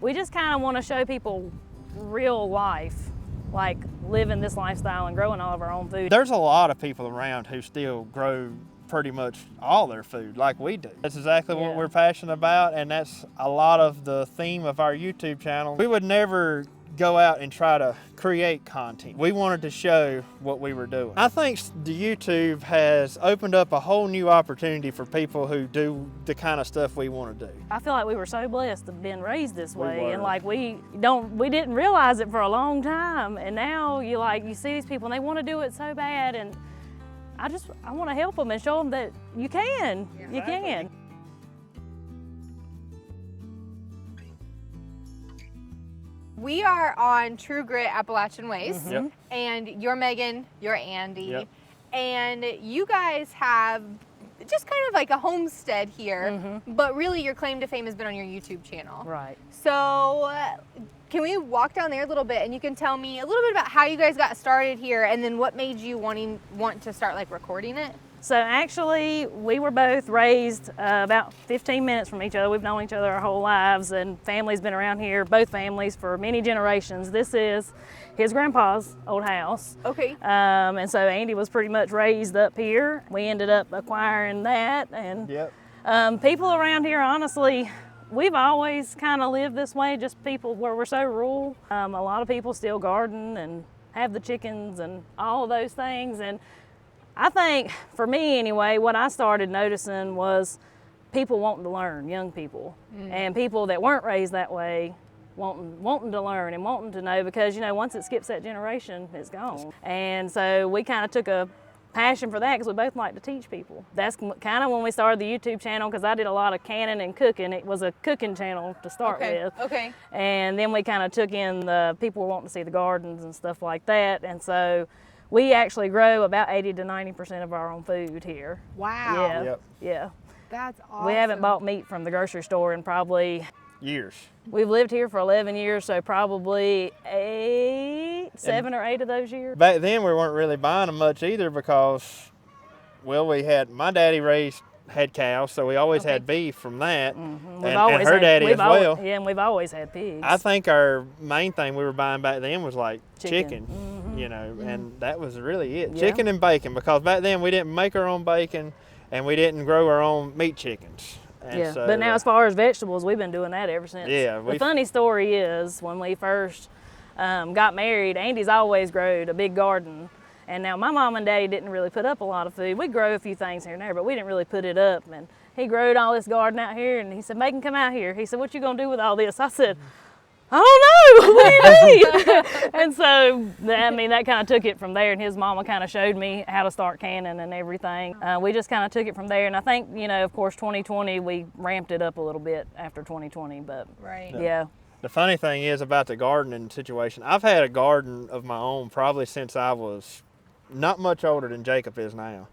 we just kind of want to show people real life, like living this lifestyle and growing all of our own food. There's a lot of people around who still grow pretty much all their food like we do. That's exactly what we're passionate about, and that's a lot of the theme of our YouTube channel. We would never go out and try to create content. We wanted to show what we were doing. I think the YouTube has opened up a whole new opportunity for people who do the kind of stuff we want to do. I feel like we were so blessed to have been raised this way, and like we didn't realize it for a long time, and now you see these people and they want to do it so bad, and I want to help them and show them that you can. Yeah. You can. We are on True Grit Appalachian Ways, Yep. and you're Megan, you're Andy, Yep. and you guys have just kind of like a homestead here, but really your claim to fame has been on your YouTube channel. Right. So can we walk down there a little bit and you can tell me a little bit about how you guys got started here and then what made you want to start like recording it? So actually, we were both raised about 15 minutes from each other. We've known each other our whole lives, and family's been around here, both families, for many generations. This is his grandpa's old house. Okay. And so Andy was pretty much raised up here. We ended up acquiring that, and people around here, honestly, we've always kind of lived this way, just people where we're so rural. A lot of people still garden and have the chickens and all of those things, and I think, for me anyway, what I started noticing was people wanting to learn, young people, and people that weren't raised that way wanting to learn and wanting to know, because, you know, once it skips that generation, it's gone. And so we kind of took a passion for that because we both like to teach people. That's kind of when we started the YouTube channel, because I did a lot of canning and cooking. It was a cooking channel to start with. Okay. And then we kind of took in the people wanting to see the gardens and stuff like that. And so we actually grow about 80 to 90% of our own food here. Wow. Yeah. Yep. Yeah. That's awesome. We haven't bought meat from the grocery store in probably Years. We've lived here for 11 years, so probably 7 or 8 of those years. Back then we weren't really buying them much either because, well, my daddy had cows, so we always had beef from that, and her daddy as well. Yeah, and we've always had pigs. I think our main thing we were buying back then was like chicken. You know, and that was really it. Yeah. Chicken and bacon, because back then we didn't make our own bacon and we didn't grow our own meat chickens. And so, but now as far as vegetables, we've been doing that ever since. Yeah. The funny story is, when we first got married, Andy's always growed a big garden. And now my mom and daddy didn't really put up a lot of food. We'd grow a few things here and there, but we didn't really put it up. And he growed all this garden out here, and he said, Megan, come out here. He said, what you gonna do with all this? I said, I don't know, what do you mean? And so, that kind of took it from there, and his mama kind of showed me how to start canning and everything. We just kind of took it from there, and I think, you know, of course, 2020, we ramped it up a little bit after 2020, but yeah. The funny thing is about the gardening situation, I've had a garden of my own probably since I was not much older than Jacob is now.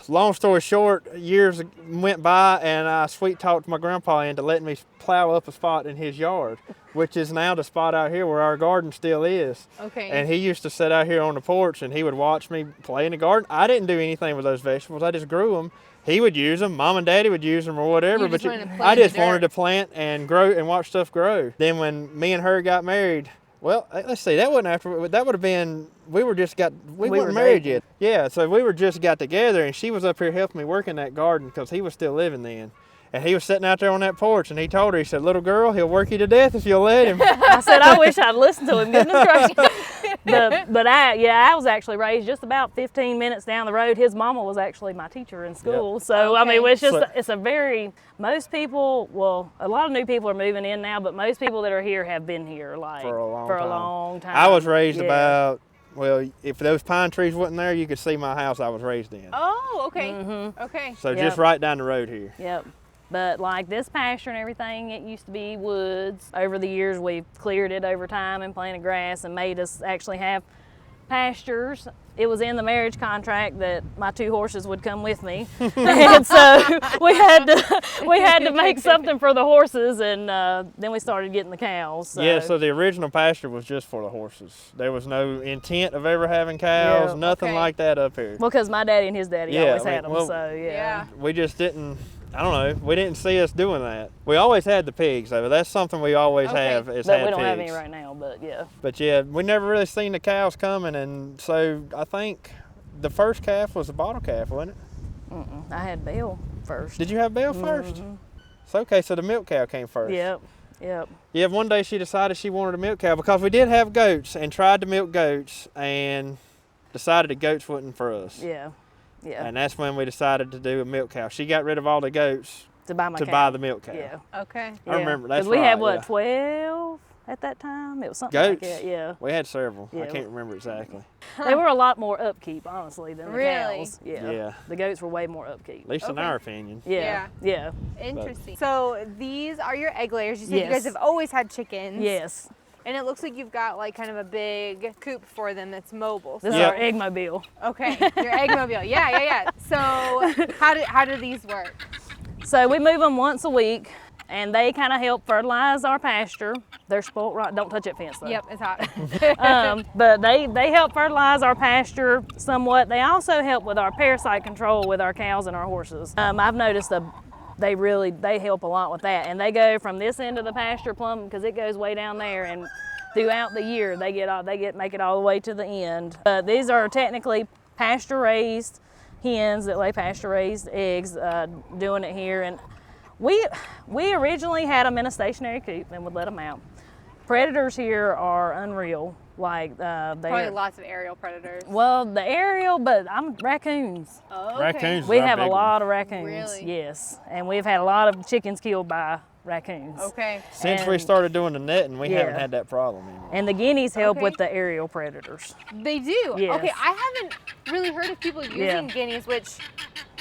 Long story short, years went by and I sweet talked my grandpa into letting me plow up a spot in his yard, which is now the spot out here where our garden still is. Okay. And he used to sit out here on the porch and he would watch me play in the garden. I didn't do anything with those vegetables. I just grew them. He would use them. Mom and Daddy would use them or whatever. But I just wanted to plant and grow and watch stuff grow. Then when me and her got married, well, let's see, that wasn't after, that would have been, we weren't married yet. Yeah, so we were just got together, and she was up here helping me work in that garden because he was still living then. And he was sitting out there on that porch, and he told her, he said, little girl, he'll work you to death if you'll let him. I said, I wish I'd listened to him, goodness gracious. But I was actually raised just about 15 minutes down the road. His mama was actually my teacher in school. Yep. So, I mean, it's a very, most people, well, a lot of new people are moving in now, but most people that are here have been here like for a long time. I was raised about, well, if those pine trees wasn't there, you could see my house I was raised in. Oh, okay. Okay. So just right down the road here. Yep. But like this pasture and everything, it used to be woods. Over the years, we've cleared it over time and planted grass and made us actually have pastures. It was in the marriage contract that my 2 horses would come with me. And so we had to make something for the horses, and then we started getting the cows. So. Yeah, so the original pasture was just for the horses. There was no intent of ever having cows, nothing like that up here. Well, because my daddy and his daddy always had them, so yeah. We just didn't, I don't know. We didn't see us doing that. We always had the pigs, though. That's something we always have is But had we don't have pigs. any right now, but yeah. But yeah, we never really seen the cows coming, and so I think the first calf was a bottle calf, wasn't it? I had Belle first. Did you have Belle first? So okay, so the milk cow came first. Yep. Yep. Yeah, one day she decided she wanted a milk cow because we did have goats and tried to milk goats and decided the goats wasn't for us. Yeah. Yeah. And that's when we decided to do a milk cow. She got rid of all the goats to buy the milk cow. Yeah. Okay. I remember that's we right, had what, yeah. 12 at that time? It was something Goats? like that. Yeah. We had several. I Yeah. can't remember exactly. They were a lot more upkeep, honestly, than the Really? cows. Yeah. Yeah. The goats were way more upkeep. At least in our opinion. Yeah. Yeah. Interesting. So these are your egg layers. You said you Yes. guys have always had chickens. Yes. And it looks like you've got like kind of a big coop for them that's mobile. This Yep. is our egg mobile. Okay, your egg mobile. Yeah. So how do these work? So we move them once a week, and they kind of help fertilize our pasture. They're spoiled right. Don't touch that fence though. Yep, it's hot. But they help fertilize our pasture somewhat. They also help with our parasite control with our cows and our horses. I've noticed they help a lot with that, and they go from this end of the pasture plumb because it goes way down there, and throughout the year make it all the way to the end. These are technically pasture raised hens that lay pasture raised eggs, doing it here. And we originally had them in a stationary coop and would let them out. Predators here are unreal. Like Probably lots of aerial predators. well, the aerial, but raccoons. Oh, okay. Raccoons. We are have a big lot of raccoons. Really? Yes, and we've had a lot of chickens killed by raccoons. Okay. Since we And- started doing the netting, we haven't Yeah. had that problem anymore. And the guineas help Okay. with the aerial predators. They do. Yes. Okay, I haven't really heard of people using guineas, which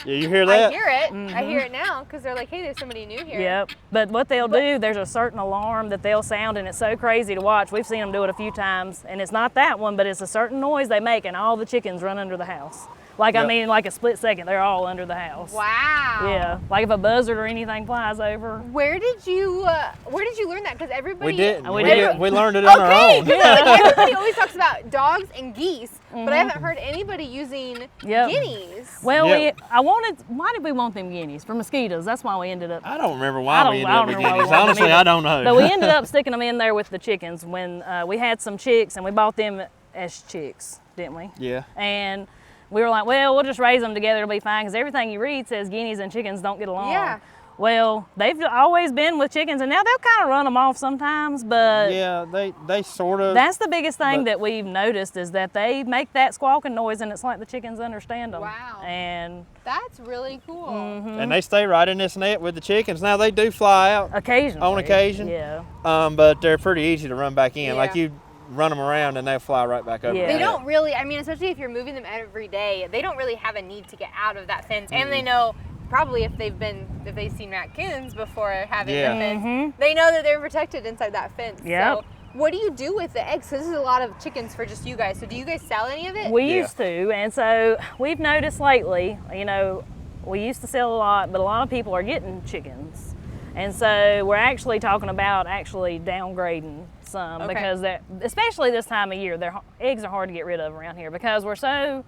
Yeah, you hear that? I hear it. I hear it now because they're like, hey, there's somebody new here. Yep. But what they'll do, there's a certain alarm that they'll sound, and it's so crazy to watch. We've seen them do it a few times, and it's not that one, but it's a certain noise they make, and all the chickens run under the house. Like, Yep. I mean, like a split second, they're all under the house. Wow. Yeah. Like if a buzzard or anything flies over. Where did you learn that? Because everybody. We didn't. We We, didn't. we learned it on our Okay, own. because like, everybody always talks about dogs and geese, but I haven't heard anybody using Yep. guineas. Well, Yep. why did we want them guineas? For mosquitoes. That's why we ended up. I don't remember I why don't- we ended I up don't with remember why we guineas. wanted them Honestly, either. I don't know. But we ended up sticking them in there with the chickens when we had some chicks, and we bought them as chicks, didn't we? Yeah. And we were like, well, we'll just raise them together, it'll be fine, because everything you read says guineas and chickens don't get along. Yeah. Well, they've always been with chickens, and now they'll kind of run them off sometimes, but Yeah, they sort of. that's the biggest thing but- that we've noticed is that they make that squawking noise, and it's like the chickens understand them. Wow. And That's really cool. And they stay right in this net with the chickens. Now they do fly out, occasionally. On occasion? Yeah. but they're pretty easy to run back in. Like Yeah. you run them around and they'll fly right back over. Yeah. the They net. don't really, I mean, especially if you're moving them every day, they don't really have a need to get out of that fence. And they know probably if they've seen raccoons before having Yeah. the fence, they know that they're protected inside that fence. Yep. So what do you do with the eggs? Because this is a lot of chickens for just you guys. So do you guys sell any of it? We Yeah. used to, and so we've noticed lately, we used to sell a lot, but a lot of people are getting chickens. And so we're actually talking about downgrading some Okay. because especially this time of year, eggs are hard to get rid of around here because we're so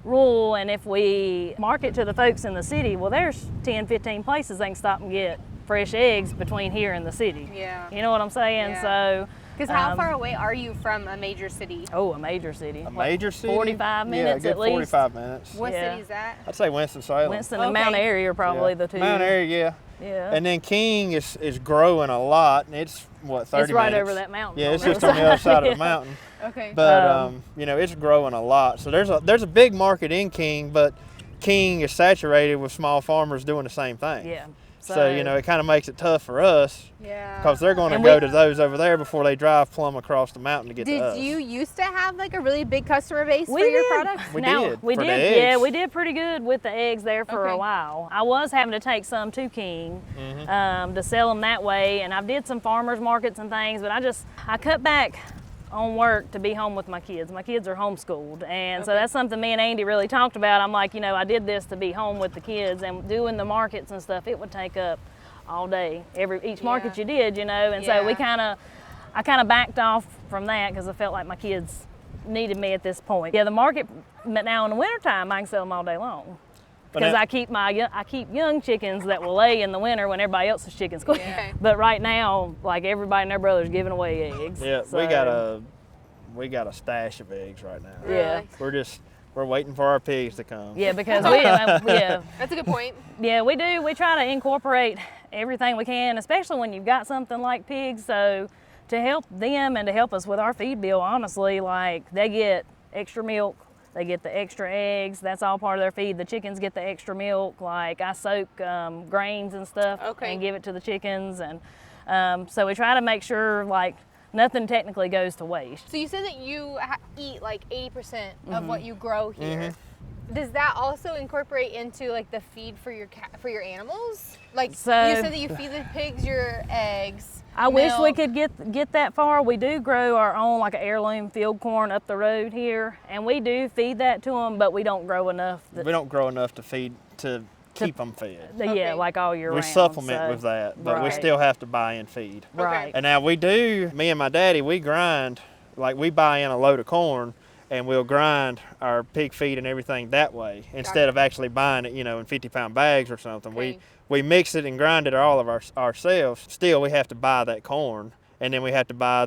rural, and if we market to the folks in the city, well, there's 10, 15 places they can stop and get fresh eggs between here and the city. Yeah. You know what I'm saying? Yeah. So, Because how far away are you from a major city? oh, a major city. A major city? 45 minutes yeah, at least. 45 minutes. What Yeah. city is that? I'd say Winston-Salem. Winston and Okay. Mount Airy are probably the two. Mount Airy, yeah. Yeah. And then King is growing a lot. And it's, what, 30 It's right minutes? over that mountain. Yeah, it's the just on the other side of Yeah. the mountain. Okay. But it's growing a lot. So there's a big market in King, but King is saturated with small farmers doing the same thing. Yeah. So it kind of makes it tough for us yeah. because they're going to And go we- to those over there before they drive plumb across the mountain to get to us. Did you used to have like a really big customer base We for your did. products? We Now, did, We for the did. Yeah, eggs. we did pretty good with the eggs there for Okay. a while. I was having to take some to King Mm-hmm. to sell them that way, and I did some farmers markets and things, but I cut back on work to be home with my kids. My kids are homeschooled, and so Okay. that's something me and Andy really talked about. I'm like, I did this to be home with the kids, and doing the markets and stuff, it would take up all day. Each market you did, and so I kind of backed off from that because I felt like my kids needed me at this point. Yeah, the market, but now in the wintertime, I can sell them all day long. because I keep young chickens that will lay in the winter when everybody else's chickens quit. Yeah. But right now, like everybody and their brother's giving away eggs. Yeah, so. we got a stash of eggs right now. Yeah. We're waiting for our pigs to come. Yeah, because That's a good point. Yeah, we do. We try to incorporate everything we can, especially when you've got something like pigs. So to help them and to help us with our feed bill, honestly, like they get extra milk, they get the extra eggs. That's all part of their feed. The chickens get the extra milk. Like I soak grains and stuff and give it to the chickens, and so we try to make sure like nothing technically goes to waste. So you said that you eat like 80% of what you grow here. Does that also incorporate into like the feed for your animals? Like So, you said that you feed the pigs your eggs. I wish we could get that far. We do grow our own like an heirloom field corn up the road here, and we do feed that to them, but we don't grow enough. We don't grow enough to feed to keep them fed. Yeah, like all year round. We supplement with that, but we still have to buy in feed. Right. And now me and my daddy, we grind, like we buy in a load of corn and we'll grind our pig feed and everything that way instead of actually buying it, in 50-pound bags or something. Okay. We mix it and grind it all of ourselves. Still, we have to buy that corn, and then we have to buy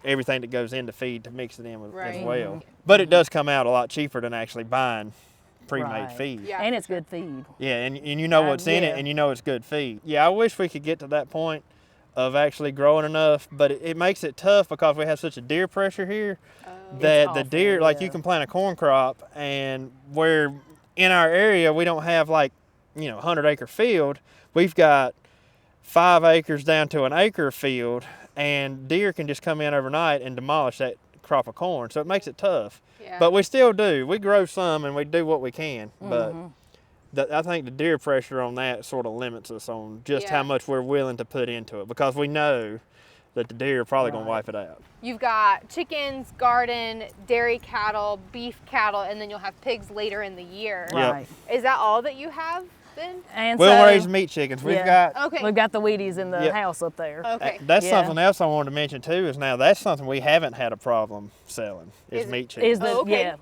everything that goes into feed to mix it in with as well. But it does come out a lot cheaper than actually buying pre-made feed. Yeah, and it's good feed. Yeah, and you know what's in it, and you know it's good feed. Yeah, I wish we could get to that point of actually growing enough, but it makes it tough because we have such a deer pressure here that the deer, like you can plant a corn crop, and where in our area we don't have like 100-acre field, we've got 5 acres down to an acre field, and deer can just come in overnight and demolish that crop of corn, so it makes it tough. Yeah. But we still do. We grow some and we do what we can, but I think the deer pressure on that sort of limits us on just how much we're willing to put into it, because we know that the deer are probably going to wipe it out. You've got chickens, garden, dairy cattle, beef cattle, and then you'll have pigs later in the year. Right. Is that all that you have then? And we'll raise meat chickens. We've got the Wheaties in the house up there. Okay. That's something else I wanted to mention too, is now that's something we haven't had a problem selling, is meat chickens.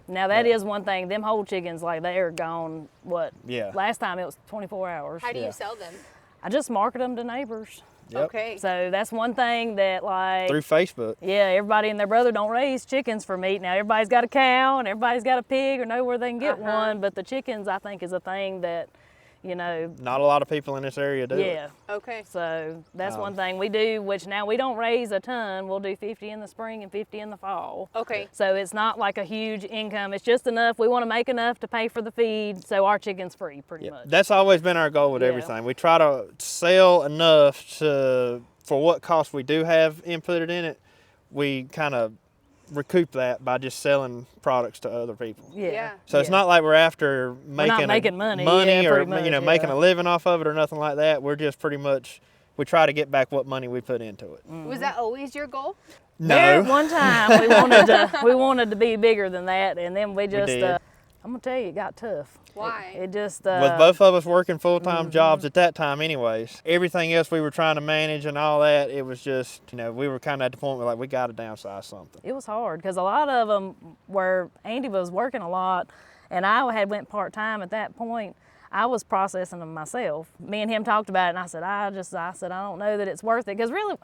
Now that is one thing. Them whole chickens, like they are gone, last time it was 24 hours. How do you sell them? I just market them to neighbors. Yep. Okay. So that's one thing that through Facebook. Yeah, everybody and their brother don't raise chickens for meat. Now everybody's got a cow and everybody's got a pig or know where they can get one, but the chickens I think is a thing that, not a lot of people in this area do it. Yeah. Okay. So that's one thing we do, which now we don't raise a ton. We'll do 50 in the spring and 50 in the fall. Okay. So it's not like a huge income. It's just enough. We want to make enough to pay for the feed, so our chicken's free pretty much. That's always been our goal with everything. We try to sell enough for what cost we do have inputted in it. We kind of recoup that by just selling products to other people. Yeah. So it's not like we're after making money or much, making a living off of it or nothing like that. We're just pretty much, we try to get back what money we put into it. Was that always your goal? No. There, one time we wanted to be bigger than that, and then we just I'm gonna tell you, it got tough. Why? It just with both of us working full-time jobs at that time anyways, everything else we were trying to manage and all that, it was just, we were kind of at the point where we got to downsize something. It was hard because a lot of them where Andy was working a lot and I had went part-time at that point, I was processing them myself. Me and him talked about it, and I said I don't know that it's worth it, because really,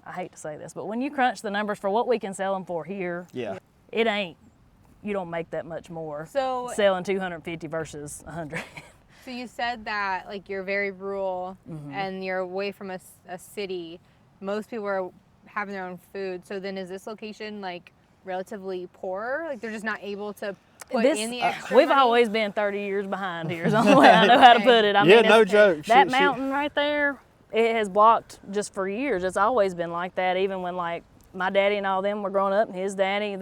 I hate to say this, but when you crunch the numbers for what we can sell them for here, it ain't. You don't make that much more selling 250 versus 100. So you said that you're very rural and you're away from a city. Most people are having their own food. So then is this location relatively poor? They're just not able to put in the extra We've money? always been 30 years behind here is the only way I know how to put it. I mean, no joke. That mountain right there, it has blocked just for years. It's always been like that, even when my daddy and all them were growing up and his daddy,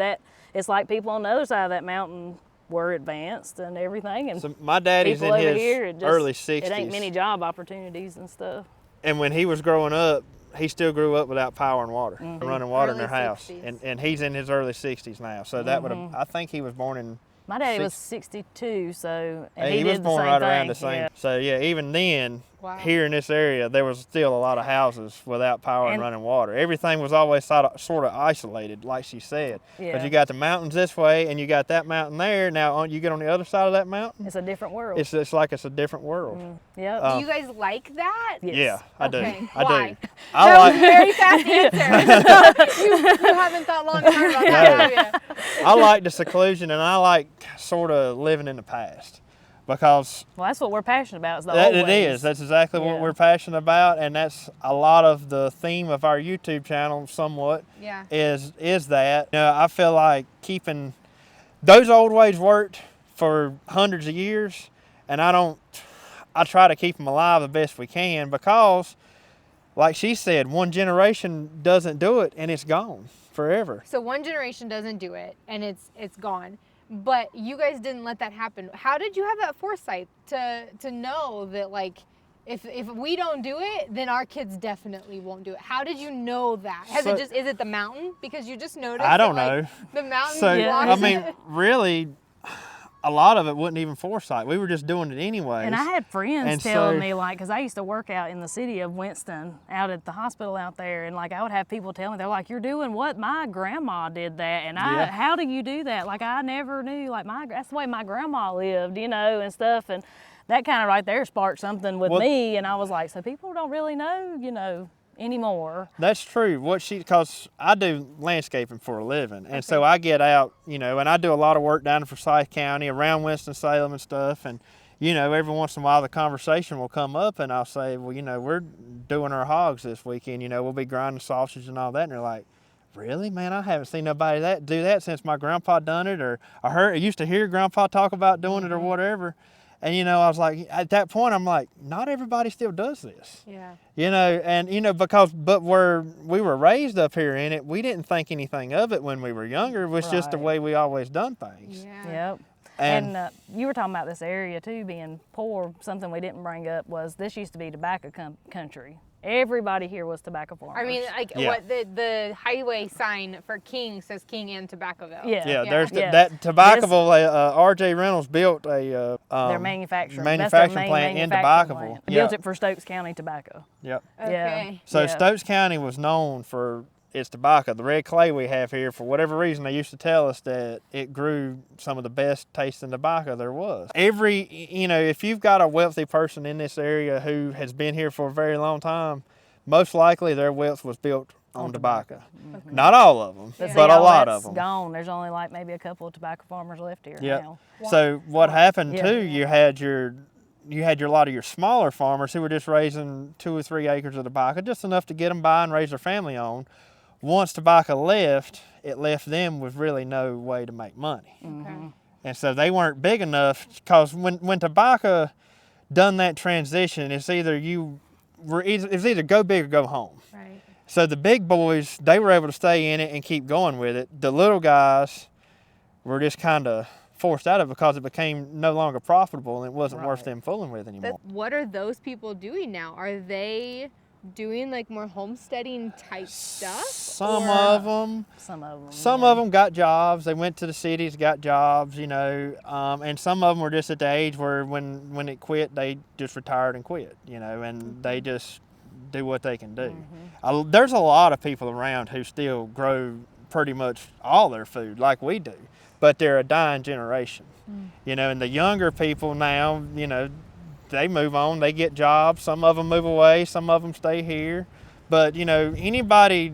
it's like people on the other side of that mountain were advanced and everything. And so my daddy's in his early 60s. It ain't many job opportunities and stuff. And when he was growing up, he still grew up without power and water, running water in their house. 60s. And he's in his early 60s now. So that would have, I think he was born in My daddy was 62, so and he was did born the same right thing. around the same. Yeah. So yeah, even then, Wow. here in this area, there was still a lot of houses without power and running water. Everything was always sort of isolated, like she said. Yeah. But you got the mountains this way, and you got that mountain there. Now, you get on the other side of that mountain, It's a different world. it's like it's a different world. Yep. Do you guys like that? Yes. Yeah, I Okay. do. I Why? do. I like. Very fast answer. you haven't thought long and hard about that, have you? I like the seclusion, and I like sort of living in the past, because Well, that's what we're passionate about. Is the that old it ways. is. That's exactly what Yeah. we're passionate about, and that's a lot of the theme of our YouTube channel. Somewhat Yeah. is that I feel like keeping those old ways worked for hundreds of years, and I try to keep them alive the best we can, because, like she said, one generation doesn't do it, and it's gone forever. So one generation doesn't do it, and it's gone. But you guys didn't let that happen. How did you have that foresight to know that, like, if we don't do it, then our kids definitely won't do it? How did you know that? Is it the mountain? Because you just noticed. I don't that, like, know. The mountain. So blocks I mean, it? really, a lot of it wasn't even foresight. We were just doing it anyways. And I had friends And telling so- me, like, because I used to work out in the city of Winston, out at the hospital out there, and like I would have people tell me, they're like, "You're doing what? My grandma did that, and how do you do that? Like, I never knew. Like, that's the way my grandma lived, and stuff." And that kind of right there sparked something with me, and I was like, so people don't really know, anymore. That's true. Because I do landscaping for a living, and so I get out, and I do a lot of work down in Forsyth County, around Winston-Salem and stuff, and every once in a while the conversation will come up, and I'll say, well, we're doing our hogs this weekend. We'll be grinding sausage and all that, and they're like, really, man? I haven't seen nobody do that since my grandpa done it, or I used to hear grandpa talk about doing it or whatever. And, I was like, at that point, I'm like, not everybody still does this. Yeah. But where we were raised up here in it, we didn't think anything of it when we were younger. It was just the way we always done things. Yeah. Yep. And you were talking about this area too being poor. Something we didn't bring up was this used to be tobacco country. Everybody here was tobacco farmers. I mean, like, what the highway sign for King says King and Tobaccoville. Yeah. There's that Tobaccoville. R.J. Reynolds built a their manufacturing plant in Tobaccoville. Built it for Stokes County tobacco. Yep. Okay. Yeah. So Stokes County was known for its tobacco. The red clay we have here, for whatever reason, they used to tell us that it grew some of the best tasting tobacco there was. If you've got a wealthy person in this area who has been here for a very long time, most likely their wealth was built on tobacco. Okay. Not all of them, but a lot of them. Gone. There's only like maybe a couple of tobacco farmers left here now. Wow. So what happened too, you had a lot of your smaller farmers who were just raising 2 or 3 acres of tobacco, just enough to get them by and raise their family on. Once tobacco left, it left them with really no way to make money. Okay. And so they weren't big enough, because when tobacco done that transition, it's either go big or go home. Right. So the big boys, they were able to stay in it and keep going with it. The little guys were just kind of forced out of it because it became no longer profitable, and it wasn't worth them fooling with anymore. What are those people doing now? Are they doing like more homesteading type stuff? Some of them got jobs. They went to the cities, got jobs, and some of them were just at the age where when it quit, they just retired and quit, and they just do what they can do. There's a lot of people around who still grow pretty much all their food like we do, but they're a dying generation, and the younger people now, they move on, they get jobs. Some of them move away, some of them stay here. But, anybody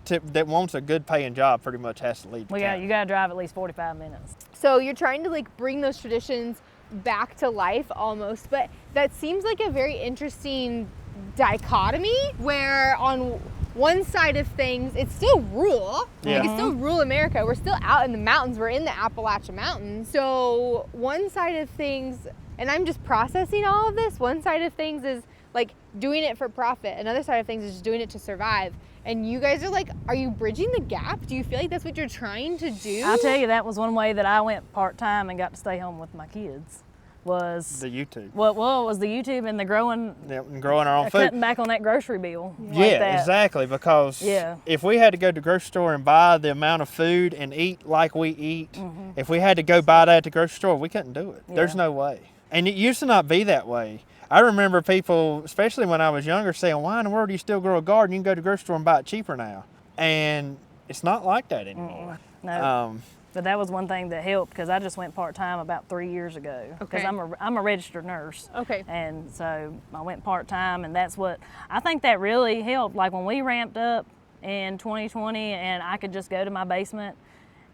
that wants a good paying job pretty much has to leave the county. You got to drive at least 45 minutes. So you're trying to like bring those traditions back to life almost, but that seems like a very interesting dichotomy where on one side of things, it's still rural. Yeah. Like, it's still rural America. We're still out in the mountains. We're in the Appalachian Mountains. So one side of things, and I'm just processing all of this, one side of things is like doing it for profit. Another side of things is just doing it to survive. And you guys are like, are you bridging the gap? Do you feel like that's what you're trying to do? I'll tell you, that was one way that I went part-time and got to stay home with my kids. was the YouTube. Well, it was the YouTube and the growing. Yeah, and growing our own food. Cutting back on that grocery bill. Yeah, exactly. Because if we had to go to the grocery store and buy the amount of food and eat like we eat, if we had to go buy that at the grocery store, we couldn't do it. There's no way. And it used to not be that way. I remember people, especially when I was younger, saying, why in the world do you still grow a garden? You can go to the grocery store and buy it cheaper now. And it's not like that anymore. No. But that was one thing that helped, because I just went part-time about 3 years ago. Because I'm a registered nurse. Okay. And so I went part-time, and that's what, I think that really helped. Like when we ramped up in 2020 and I could just go to my basement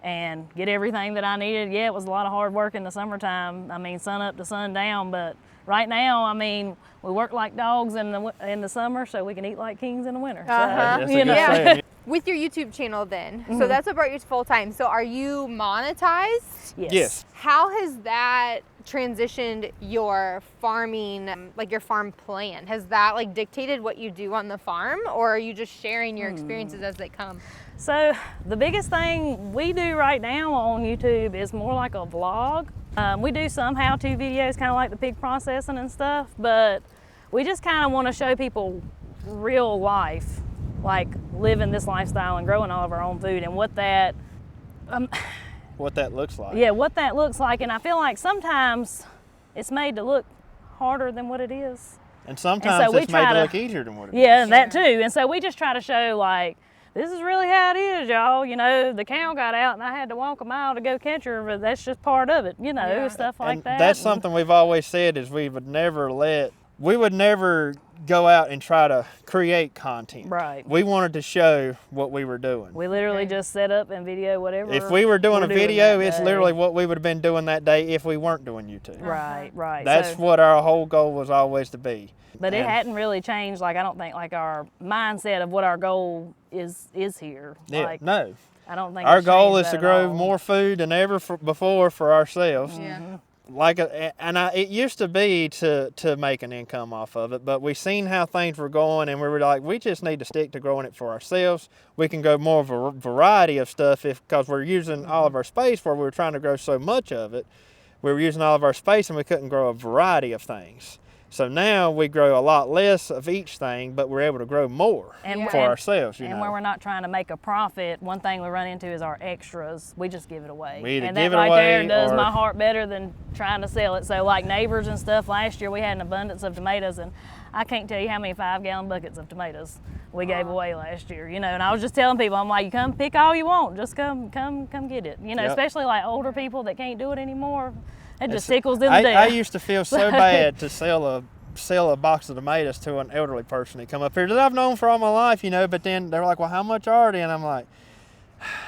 and get everything that I needed. Yeah, it was a lot of hard work in the summertime. I mean, sun up to sun down, but right now, I mean, we work like dogs in the summer so we can eat like kings in the winter. So, With your YouTube channel then, so that's what brought you to full-time. So are you monetized? Yes. How has that transitioned your farming, like your farm plan? Has that like dictated what you do on the farm, or are you just sharing your experiences as they come? So the biggest thing we do right now on YouTube is more like a vlog. We do some how-to videos, kind of like the pig processing and stuff, but we just kind of want to show people real life, like living this lifestyle and growing all of our own food, and what that looks like. Yeah, what that looks like. And I feel like sometimes it's made to look harder than what it is. And sometimes it's made to look easier than what it is. Yeah, that too. And so we just try to show, like, this is really how it is, y'all. You know, the cow got out and I had to walk a mile to go catch her, but that's just part of it, you know, stuff like that. That's something we've always said, is we would never go out and try to create content. Right. We wanted to show what we were doing. We literally just set up and video whatever. If we were doing a video, it's literally what we would have been doing that day if we weren't doing YouTube. Right. That's what our whole goal was always to be. But it hadn't really changed, like, I don't think, like, our mindset of what our goal is here. Yeah, like, no. I don't think our goal is to grow more food than ever before for ourselves. Yeah. It used to be to make an income off of it, but we seen how things were going, and we were like, we just need to stick to growing it for ourselves. We can grow more of a variety of stuff because we're using all of our space where we were trying to grow so much of it. We were using all of our space and we couldn't grow a variety of things. So now we grow a lot less of each thing, but we're able to grow more for ourselves. And where we're not trying to make a profit, one thing we run into is our extras. We just give it away. We either and give that it right away there does my heart better than trying to sell it. So like neighbors and stuff, last year we had an abundance of tomatoes, and I can't tell you how many 5-gallon buckets of tomatoes we gave away last year. You know, and I was just telling people, I'm like, you come pick all you want, just come get it. You know, especially like older people that can't do it anymore. It just tickles them to death. I used to feel so bad to sell a box of tomatoes to an elderly person that come up here that I've known for all my life, you know, but then they're like, well, how much are they? And I'm like,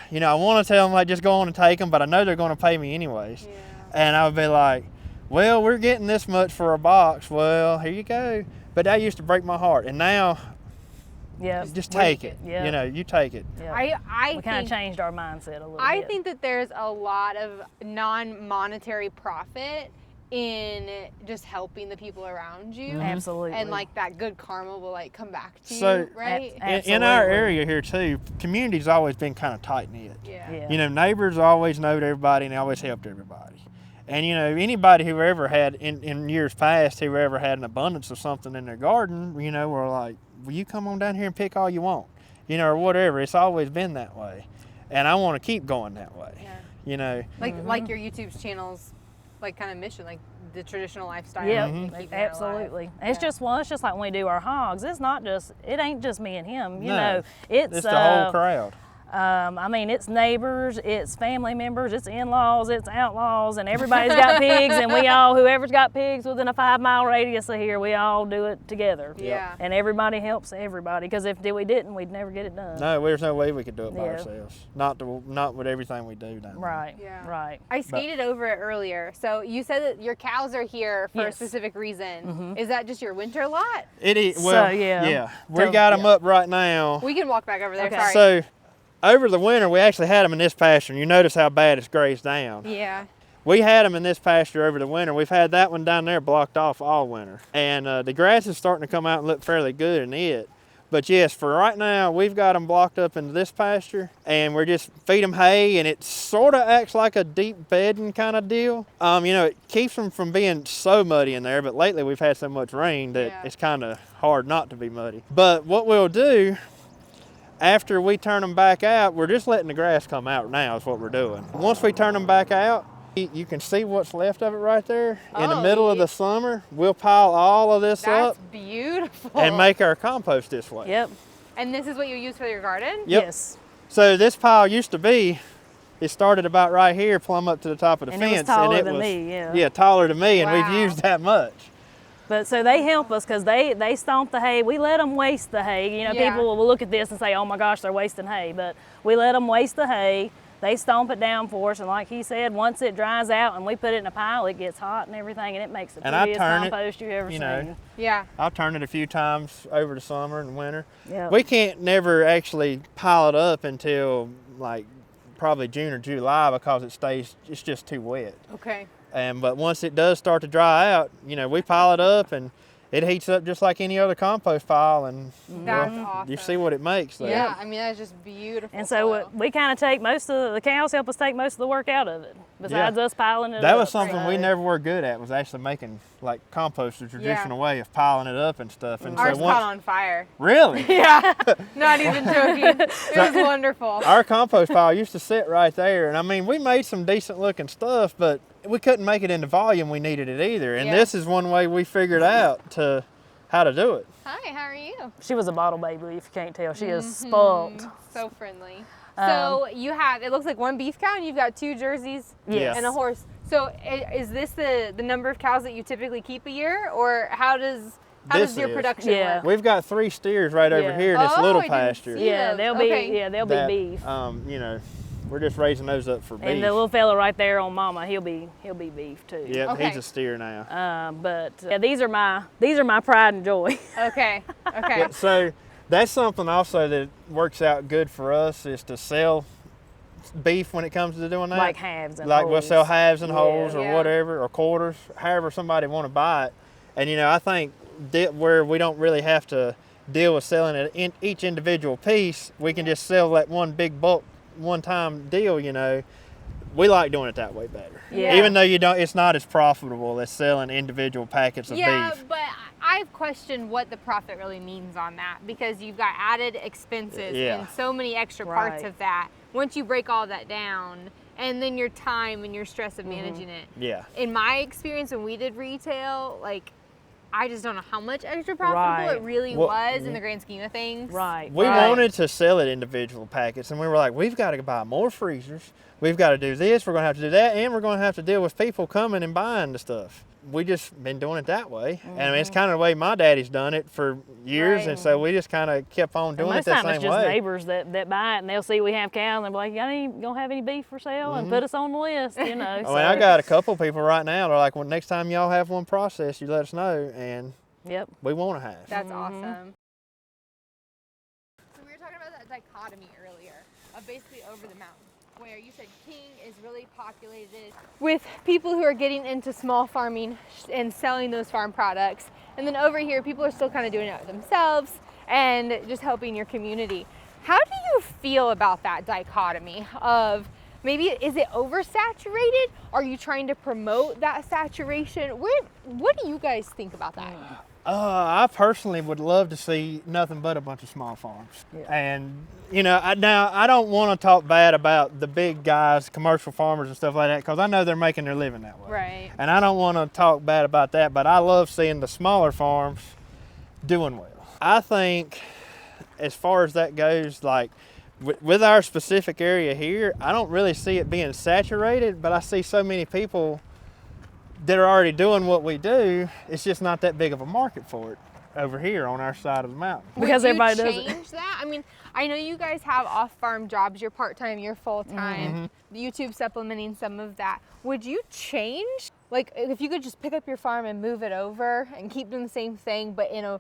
you know, I want to tell them, like, just go on and take them, but I know they're going to pay me anyways. Yeah. And I would be like, well, we're getting this much for a box. Well, here you go. But that used to break my heart. And now, just take it. Yeah. You know, you take it. Yeah. We kind of changed our mindset a little bit. I think that there's a lot of non-monetary profit in just helping the people around you. Absolutely. And like that good karma will like come back to you, right? In our area here too, community's always been kind of tight-knit. Yeah. You know, neighbors always knowed everybody and they always helped everybody. And you know, anybody who ever had, in years past, who ever had an abundance of something in their garden, you know, were like, well, you come on down here and pick all you want, you know, or whatever. It's always been that way. And I want to keep going that way, you know. Like your YouTube channel's like kind of mission, like the traditional lifestyle. Yeah, absolutely. It's just it's like when we do our hogs, it ain't just me and him, you know. It's the whole crowd. I mean, it's neighbors, it's family members, it's in-laws, it's outlaws, and everybody's got pigs, and whoever's got pigs within a 5-mile radius of here, we all do it together. Yeah. And everybody helps everybody, because if we didn't, we'd never get it done. No, there's no way we could do it by ourselves. Not with everything we do down there. Right. Yeah. Right. I skated over it earlier. So you said that your cows are here for a specific reason. Is that just your winter lot? It is. Well, yeah. We got them up right now. We can walk back over there. Okay. Sorry. So, over the winter, we actually had them in this pasture, and you notice how bad it's grazed down. Yeah. We had them in this pasture over the winter. We've had that one down there blocked off all winter. And the grass is starting to come out and look fairly good in it. But yes, for right now, we've got them blocked up into this pasture, and we're just feed them hay, and it sort of acts like a deep bedding kind of deal. You know, it keeps them from being so muddy in there, but lately we've had so much rain that it's kind of hard not to be muddy. But what we'll do, after we turn them back out, we're just letting the grass come out now is what we're doing. Once we turn them back out, you can see what's left of it right there. In the middle of the summer, we'll pile all of this up. That's beautiful. And make our compost this way. Yep. And this is what you use for your garden? Yep. Yes. So this pile used to be, it started about right here, plumb up to the top of the And fence. it was taller and it than was, me, yeah. Yeah, taller than me, and Wow. we've used that much. But so they help us because they stomp the hay. We let them waste the hay. You know, Yeah. people will look at this and say, oh my gosh, they're wasting hay. But we let them waste the hay. They stomp it down for us. And like he said, once it dries out and we put it in a pile, it gets hot and everything, and it makes the And I prettiest turn it, compost you've ever you seen. know. Yeah. I'll turn it a few times over the summer and winter. Yep. We can't never actually pile it up until like probably June or July because it's just too wet. Okay. But once it does start to dry out, you know, we pile it up and it heats up just like any other compost pile, and That's well, awesome. you see what it makes there. Yeah, I mean, that's just beautiful. And so soil. we kind of take the cows help us take most of the work out of it, besides us piling it up. That was something So- we never were good at, was actually making like compost the traditional way of piling it up and stuff. And Ours so caught on fire. Really? Yeah, not even joking. It was wonderful. Our compost pile used to sit right there, and I mean, we made some decent looking stuff, but we couldn't make it in the volume we needed it either. And Yeah. this is one way we figured out how to do it. Hi, how are you? She was a bottle baby, if you can't tell. She is spoilt. So friendly. So you have, it looks like one beef cow and you've got 2 jerseys Yes. and a horse. So is this the number of cows that you typically keep a year, or how does This your is. production Yeah. work? We've got 3 steers right over Yeah. here in this Oh, little I didn't pasture. see Yeah, those. they'll Okay. be that, beef. You know, we're just raising those up for beef. And the little fella right there on Mama, he'll be beef too. Yep, Okay. he's a steer now. But yeah, these are my pride and joy. Okay. Okay. Yeah, so that's something also that works out good for us, is to sell beef when it comes to doing that. Like halves and Like we'll wholes. sell halves and Yeah. wholes or Yeah. whatever, or quarters, however somebody want to buy it. And you know, I think where we don't really have to deal with selling it in each individual piece, we can just sell that one big bulk one-time deal. You know, we like doing it that way better. Yeah. Even though it's not as profitable as selling individual packets of Yeah, beef. but I've questioned what the profit really means on that, because you've got added expenses Yeah. and so many extra parts Right. of that. Once you break all that down, and then your time and your stress of managing it. Yeah. In my experience, when we did retail, like, I just don't know how much extra profitable Right. it really Well, was in the grand scheme of things. Right. We right. wanted to sell it individual packets, and we were like, we've got to buy more freezers. We've got to do this. We're going to have to do that, and we're going to have to deal with people coming and buying the stuff. We just been doing it that way, and I mean, it's kind of the way my daddy's done it for years, Right. and so we just kind of kept on And doing it most that time it's same just way. neighbors that buy it, and they'll see we have cows, and they'll be like, you gonna have any beef for sale? And put us on the list, you know. I mean, so- I got a couple people right now. They're like, well, next time y'all have one processed, you let us know, and Yep. we want to have. That's awesome. So we were talking about that dichotomy earlier of basically over the mountain, where you said King is really populated with people who are getting into small farming and selling those farm products. And then over here, people are still kind of doing it themselves and just helping your community. How do you feel about that dichotomy of maybe, is it oversaturated? Are you trying to promote that saturation? What do you guys think about that? I personally would love to see nothing but a bunch of small farms. Yeah. And, you know, I don't want to talk bad about the big guys, commercial farmers and stuff like that, because I know they're making their living that way. Right. And I don't want to talk bad about that, but I love seeing the smaller farms doing well. I think as far as that goes, like with our specific area here, I don't really see it being saturated, but I see so many people that are already doing what we do. It's just not that big of a market for it over here on our side of the mountain. Because Would everybody you does it. change that? I mean, I know you guys have off-farm jobs. You're part-time, you're full-time. YouTube supplementing some of that. Would you change? Like, if you could just pick up your farm and move it over and keep doing the same thing, but in a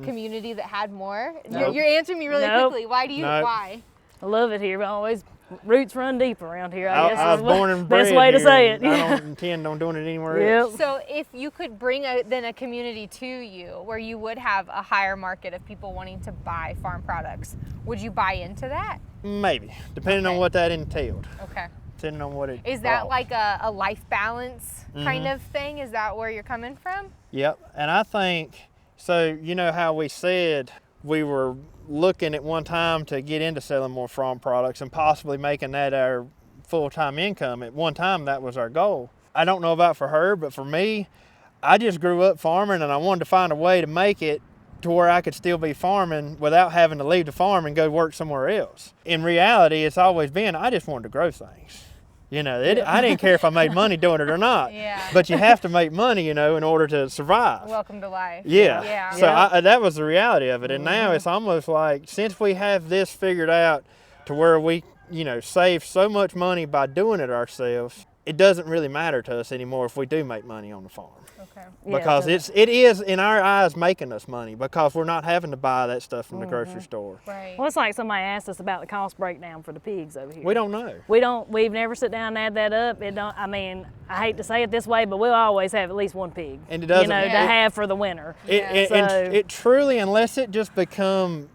community that had more? Nope. You're answering me really Nope. quickly. Why do you? Nope. Why? I love it here. I always roots run deep around here, I guess. I was born and bred best way to here, say it. I don't intend on doing it anywhere else. So if you could bring a community to you where you would have a higher market of people wanting to buy farm products, would you buy into that? Maybe, depending on what that entailed. Okay. Depending on what it Is that brought. like a life balance kind of thing? Is that where you're coming from? Yep, and I think, so you know how we said we were looking at one time to get into selling more farm products and possibly making that our full-time income. At one time, that was our goal. I don't know about for her, but for me, I just grew up farming and I wanted to find a way to make it to where I could still be farming without having to leave the farm and go work somewhere else. In reality, it's always been, I just wanted to grow things. You know, I didn't care if I made money doing it or not. Yeah. But you have to make money, you know, in order to survive. Welcome to life. Yeah. Yeah. So that was the reality of it. And now it's almost like, since we have this figured out to where we, you know, save so much money by doing it ourselves, it doesn't really matter to us anymore if we do make money on the farm. Okay. Because it is in our eyes making us money because we're not having to buy that stuff from the grocery store. Right. Well, it's like somebody asked us about the cost breakdown for the pigs over here. We don't know. We've never sit down and add that up. I mean, I hate to say it this way, but we'll always have at least one pig. And it doesn't, to have for the winter. And it truly, unless it just become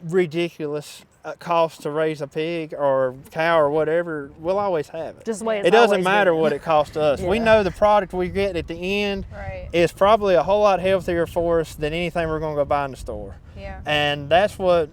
ridiculous cost to raise a pig or cow or whatever, we'll always have it. Just the way it's it doesn't always matter been. what it costs us. We know the product we get at the end is probably a whole lot healthier for us than anything we're going to go buy in the store. Yeah. And that's what,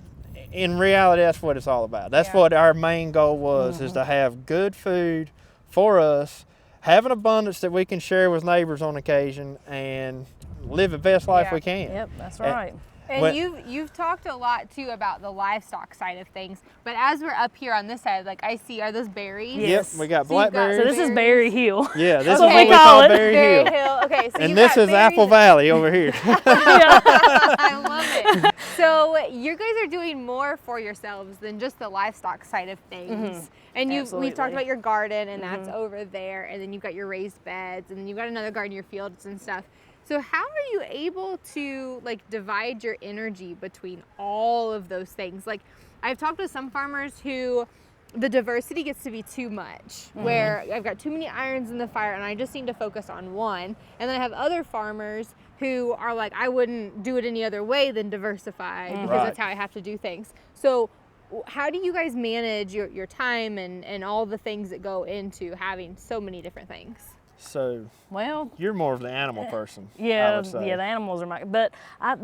in reality, that's what it's all about. That's what our main goal was, is to have good food for us, have an abundance that we can share with neighbors on occasion, and live the best life we can. Yep, that's right. And you've talked a lot too about the livestock side of things, but as we're up here on this side, like I see, are those berries? Yes. Yep, we got blackberries. So this is Berry Hill. Yeah, this is what what we we call call it. Berry Hill. Okay, so And this is Apple Valley over here. I love it. So you guys are doing more for yourselves than just the livestock side of things. And we've talked about your garden, and that's over there, and then you've got your raised beds, and then you've got another garden in your fields and stuff. So how are you able to like divide your energy between all of those things? Like I've talked to some farmers who the diversity gets to be too much, where I've got too many irons in the fire and I just need to focus on one. And then I have other farmers who are like, I wouldn't do it any other way than diversify because that's how I have to do things. So how do you guys manage your time and all the things that go into having so many different things? So, well, you're more of the animal person. Yeah, the animals are but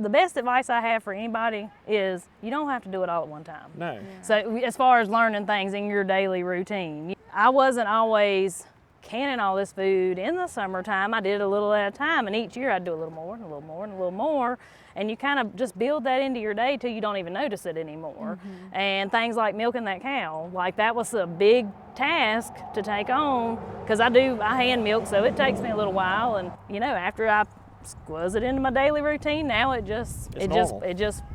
the best advice I have for anybody is you don't have to do it all at one time. No. Yeah. So as far as learning things in your daily routine, I wasn't always canning all this food in the summertime. I did a little at a time, and each year I'd do a little more and a little more and a little more. And you kind of just build that into your day till you don't even notice it anymore. And things like milking that cow, like that was a big task to take on, because I hand milk, so it takes me a little while. And you know, after I squeeze it into my daily routine, now it just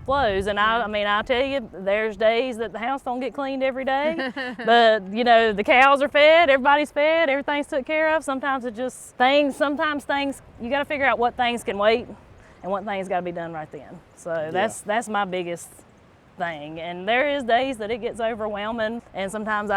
flows. And I mean, I tell you, there's days that the house don't get cleaned every day, but you know, the cows are fed, everybody's fed, everything's took care of. Sometimes sometimes things you got to figure out what things can wait and what things got to be done right then. So that's my biggest thing. And there is days that it gets overwhelming, and sometimes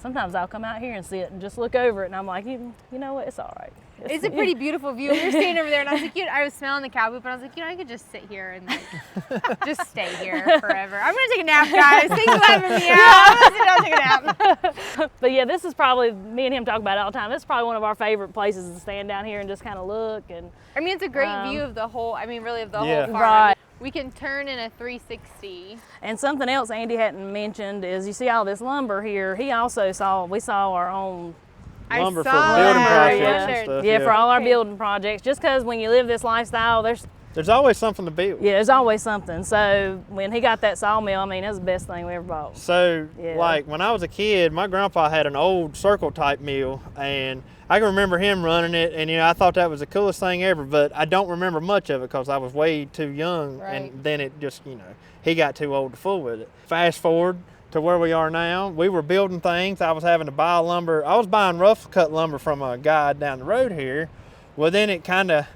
sometimes I'll come out here and sit and just look over it, and I'm like, you know what, it's all right. It's a pretty beautiful view. We were standing over there, and I was like, I was smelling the cow poop, and I was like, I could just sit here and like, just stay here forever. I'm gonna take a nap, guys. Thanks for having me out. I'm gonna sit down and take a nap. But yeah, this is probably, me and him talk about it all the time, this is probably one of our favorite places to stand down here and just kind of look. And I mean, it's a great view of the whole, really of the whole farm. Right. We can turn in a 360. And something else Andy hadn't mentioned is, you see all this lumber here, we saw our own lumber for saw building that. projects and stuff. Yeah, for all our building projects. Just because when you live this lifestyle, there's always something to build. Yeah, there's always something. So when he got that sawmill, I mean, that's the best thing we ever bought. So like when I was a kid, my grandpa had an old circle type mill, and I can remember him running it, and I thought that was the coolest thing ever, but I don't remember much of it because I was way too young, and then it just, he got too old to fool with it. Fast forward to where we are now, we were building things. I was having to buy lumber. I was buying rough cut lumber from a guy down the road here. Well, then it kind of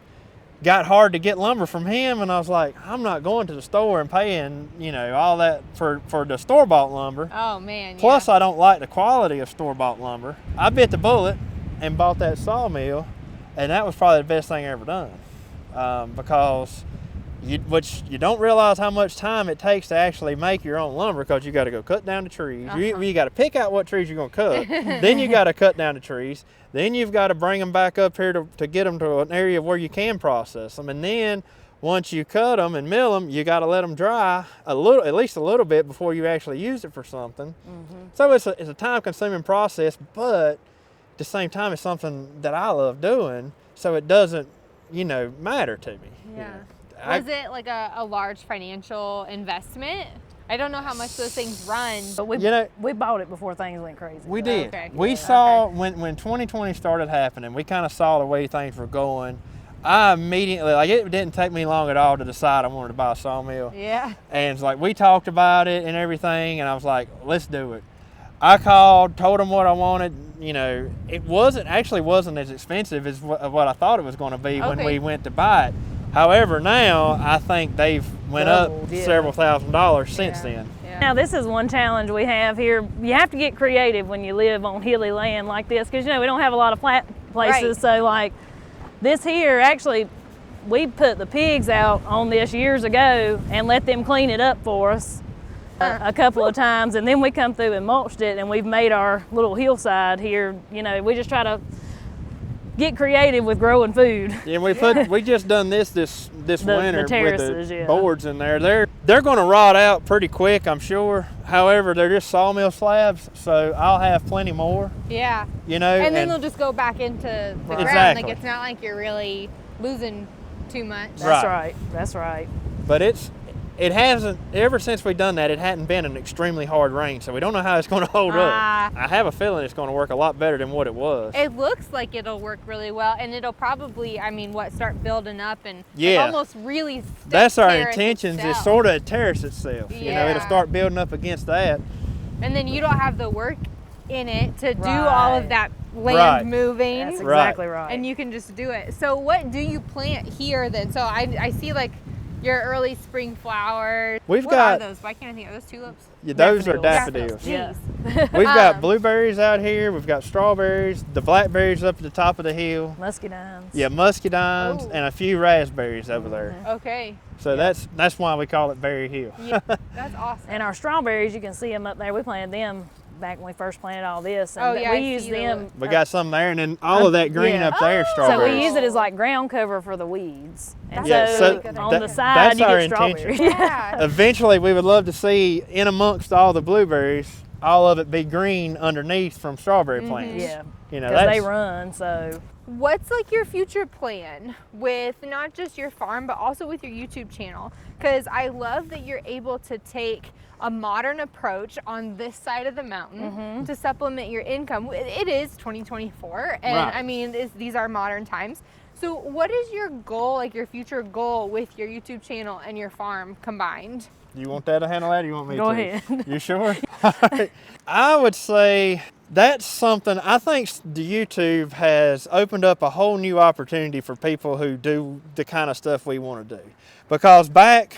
got hard to get lumber from him, and I was like, I'm not going to the store and paying, you know, all that for the store-bought lumber. Oh man. Plus, I don't like the quality of store-bought lumber. I bit the bullet and bought that sawmill, and that was probably the best thing I ever done, because which you don't realize how much time it takes to actually make your own lumber, because you got to go cut down the trees. You got to pick out what trees you're going to cut. Then you got to cut down the trees. Then you've got to bring them back up here to get them to an area where you can process them. And then once you cut them and mill them, you got to let them dry at least a little bit before you actually use it for something. So it's a time-consuming process, but at the same time, it's something that I love doing, so it doesn't, you know, matter to me. Yeah. You know? Was it like a large financial investment? I don't know how much those things run. But we bought it before things went crazy. We did. Okay. We saw when 2020 started happening, we kind of saw the way things were going. I immediately, like, it didn't take me long at all to decide I wanted to buy a sawmill. Yeah. And it's like, we talked about it and everything, and I was like, let's do it. I called, told them what I wanted. You know, it wasn't as expensive as what I thought it was going to be when we went to buy it. However, now I think they've went up several $1,000s since then. Yeah. Now, this is one challenge we have here. You have to get creative when you live on hilly land like this, because, you know, we don't have a lot of flat places. So, like, this here, actually, we put the pigs out on this years ago and let them clean it up for us a couple of times, and then we come through and mulched it, and we've made our little hillside here. You know, we just try to get creative with growing food. Yeah, we just done this winter the terraces, with the boards in there. They're going to rot out pretty quick, I'm sure. However, they're just sawmill slabs, so I'll have plenty more. Yeah. You know, and then they'll just go back into the ground. Exactly. Like, it's not like you're really losing too much. That's right. That's right. But it hasn't, ever since we've done that, it hadn't been an extremely hard rain, so we don't know how it's going to hold up. I have a feeling it's going to work a lot better than what it was. It looks like it'll work really well, and it'll probably, start building up and almost really stick. That's our intentions, is sort of terrace itself. Yeah. You know, it'll start building up against that. And then you don't have the work in it to do all of that land moving. That's exactly right. And you can just do it. So what do you plant here then? So I see, like, your early spring flowers. What are those? Why can't I think? Are those tulips? Yeah, those are daffodils. Yeah. We've got blueberries out here. We've got strawberries. The blackberries up at the top of the hill. Muscadines. Yeah, muscadines, and a few raspberries over there. Okay. So that's why we call it Berry Hill. Yeah, that's awesome. And our strawberries, you can see them up there. We planted them back when we first planted all this. And we use them. We got some there, and then all of that green up there is strawberries. So we use it as like ground cover for the weeds. And so on the side, you our get strawberries. Yeah. Eventually, we would love to see, in amongst all the blueberries, all of it be green underneath from strawberry plants. Yeah, you know, because they run. So what's like your future plan with not just your farm, but also with your YouTube channel? Because I love that you're able to take a modern approach on this side of the mountain to supplement your income. It is 2024, and these are modern times. So what is your goal, like your future goal with your YouTube channel and your farm combined? You want that to handle that, or you want me to? Go ahead. You sure? I would say that's something, I think the YouTube has opened up a whole new opportunity for people who do the kind of stuff we want to do. Because back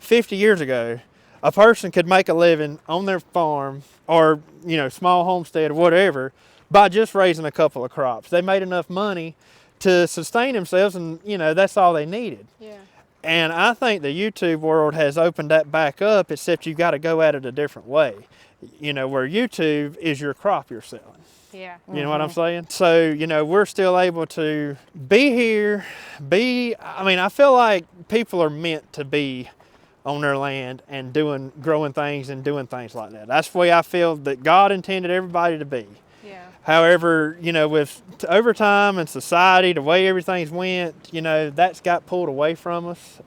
50 years ago, a person could make a living on their farm or, you know, small homestead or whatever by just raising a couple of crops. They made enough money to sustain themselves, and, you know, that's all they needed. Yeah. And I think the YouTube world has opened that back up, except you got to go at it a different way. You know, where YouTube is your crop you're selling. Yeah. You know what I'm saying? So, you know, we're still able to be here, I feel like people are meant to be on their land and growing things and doing things like that. That's the way I feel that God intended everybody to be. Yeah. However, you know, with over time and society, the way everything's went, you know, that's got pulled away from us.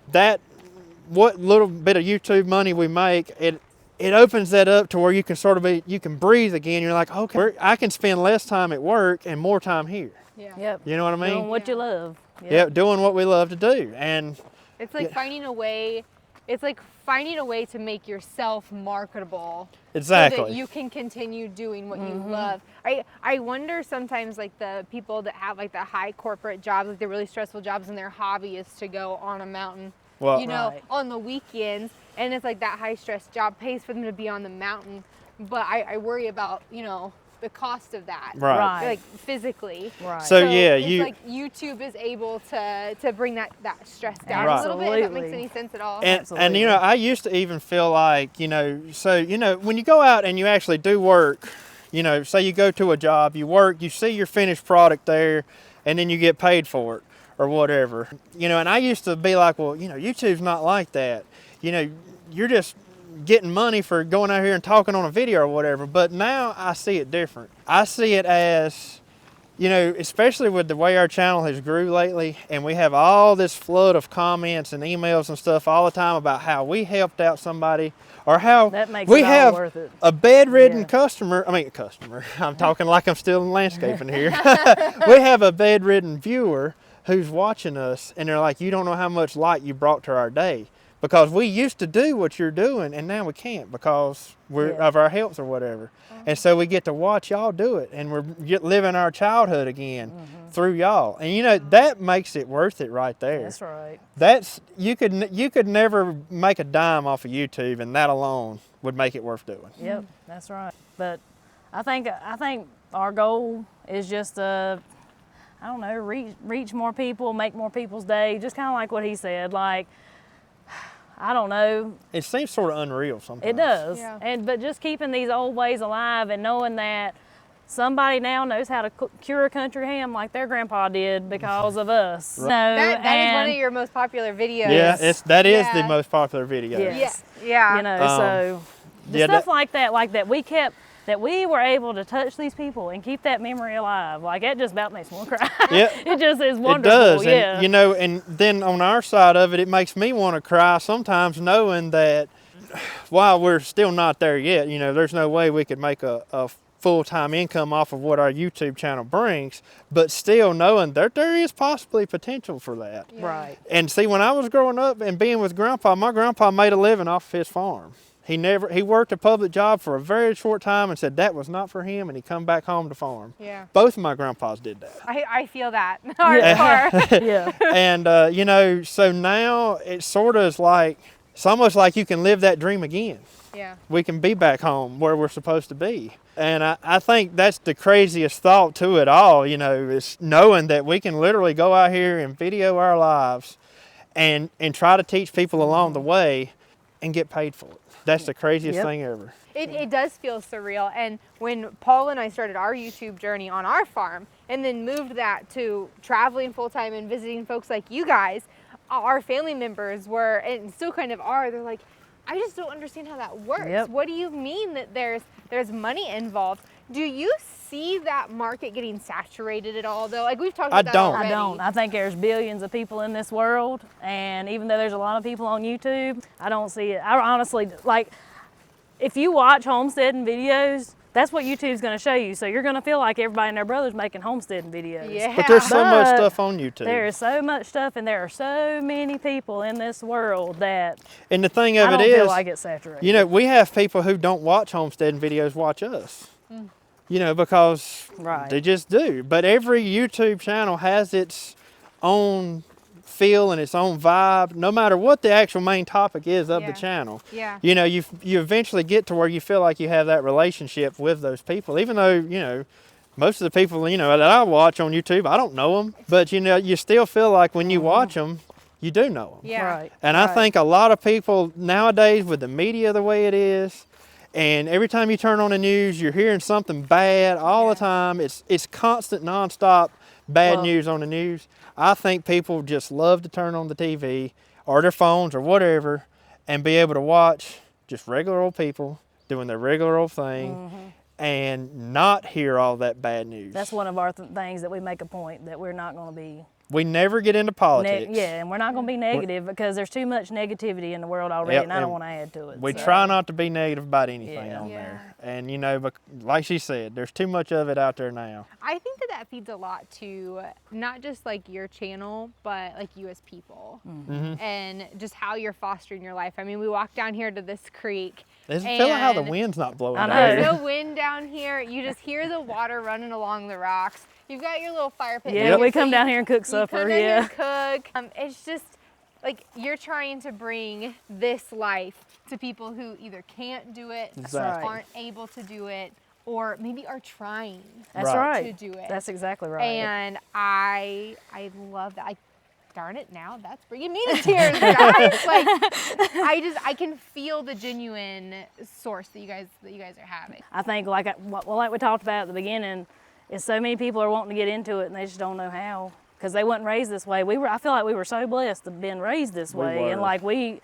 What little bit of YouTube money we make, it opens that up to where you can you can breathe again. You're like, okay, I can spend less time at work and more time here. Yeah. Yep. You know what I mean? Doing what you love. Yep, doing what we love to do. And it's like finding a way it's like finding a way to make yourself marketable. Exactly. So that you can continue doing what you love. I wonder sometimes, like, the people that have like the high corporate jobs, like the really stressful jobs, and their hobby is to go on a mountain, well, you know, on the weekends, and it's like that high stress job pays for them to be on the mountain, but I worry about, you know, the cost of that, right. like physically. Right. So yeah, it's like YouTube is able to bring that stress down a little bit. If that makes any sense at all. And you know, I used to even feel like, you know, so you know, when you go out and you actually do work, you know, say you go to a job, you work, you see your finished product there, and then you get paid for it or whatever. You know, and I used to be like, well, you know, YouTube's not like that. You know, you're just getting money for going out here and talking on a video or whatever. But now I see it different. I see it as, you know, especially with the way our channel has grew lately, and we have all this flood of comments and emails and stuff all the time about how we helped out somebody, or how we have a bedridden customer. I'm talking like I'm still in landscaping here. We have a bedridden viewer who's watching us, and they're like, you don't know how much light you brought to our day. Because we used to do what you're doing, and now we can't because we're of our health or whatever. And so we get to watch y'all do it, and we're living our childhood again through y'all. And you know, that makes it worth it right there. That's right. That's you could never make a dime off of YouTube, and that alone would make it worth doing. Yep, that's right. But I think our goal is just to, I don't know, reach more people, make more people's day. Just kind of like what he said, like, I don't know. It seems sort of unreal sometimes. It does. Yeah. But just keeping these old ways alive and knowing that somebody now knows how to cure a country ham like their grandpa did because of us. Right. That is one of your most popular videos. Yeah, that is the most popular video. Yes. Yeah. You know, so stuff like that we were able to touch these people and keep that memory alive. Like, it just about makes me want to cry. Yeah. It just is wonderful. It does. Yeah. And, you know, and then on our side of it, it makes me want to cry sometimes knowing that while we're still not there yet, you know, there's no way we could make a full-time income off of what our YouTube channel brings, but still knowing that there is possibly potential for that. Yeah. Right. And see, when I was growing up and being with Grandpa, my grandpa made a living off of his farm. He worked a public job for a very short time and said that was not for him, and he come back home to farm. Yeah. Both of my grandpas did that. I feel that hardcore. Yeah. And you know, so now it sort of is like, it's almost like you can live that dream again. Yeah. We can be back home where we're supposed to be. And I think that's the craziest thought to it all, you know, is knowing that we can literally go out here and video our lives and try to teach people along the way and get paid for it. That's the craziest thing ever. It does feel surreal. And when Paul and I started our YouTube journey on our farm and then moved that to traveling full-time and visiting folks like you guys, our family members were, and still kind of are, they're like, I just don't understand how that works. Yep. What do you mean that there's money involved? Do you see that market getting saturated at all, though? Like, we've talked about that already. I don't. I think there's billions of people in this world, and even though there's a lot of people on YouTube, I don't see it. I honestly, like, if you watch homesteading videos, that's what YouTube's going to show you. So you're going to feel like everybody and their brother's making homesteading videos. Yeah. But there's so much stuff on YouTube. There is so much stuff, and there are so many people in this world that and the thing of I don't it is, feel like it's saturated. you know, we have people who don't watch homesteading videos watch us. You know, because they just do. But every YouTube channel has its own feel and its own vibe, no matter what the actual main topic is of the channel. Yeah. You know, you eventually get to where you feel like you have that relationship with those people, even though, you know, most of the people, you know, that I watch on YouTube, I don't know them, but you know, you still feel like when you watch them, you do know them. Yeah. Right. And I think a lot of people nowadays, with the media the way it is, and every time you turn on the news, you're hearing something bad all the time. It's constant, nonstop bad news on the news. I think people just love to turn on the TV or their phones or whatever and be able to watch just regular old people doing their regular old thing and not hear all that bad news. That's one of our things that we make a point, that we're not going to be... We never get into politics. and we're not going to be negative because there's too much negativity in the world already, and I don't want to add to it. We try not to be negative about anything on Yeah. there. And, you know, but like she said, there's too much of it out there now. I think that that feeds a lot to not just like your channel, but like you as people, and just how you're fostering your life. I mean, we walked down here to this creek. It's feeling how the wind's not blowing. I know. down here. There's no wind down here. You just hear the water running along the rocks. You've got your little fire pit. Yeah, we come down here and cook supper. You come down here and cook. It's just like you're trying to bring this life to people who either can't do it, Exactly. aren't able to do it, or maybe are trying That's right. to do it. That's exactly right. And I love that. Darn it, now that's bringing me to tears, guys. Like, I can feel the genuine source that you guys are having. I think like we talked about at the beginning, is so many people are wanting to get into it and they just don't know how, because they weren't raised this way. I feel like we were so blessed to have been raised this way, and like we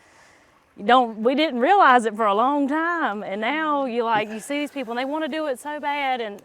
didn't realize it for a long time, and now you see these people and they want to do it so bad, and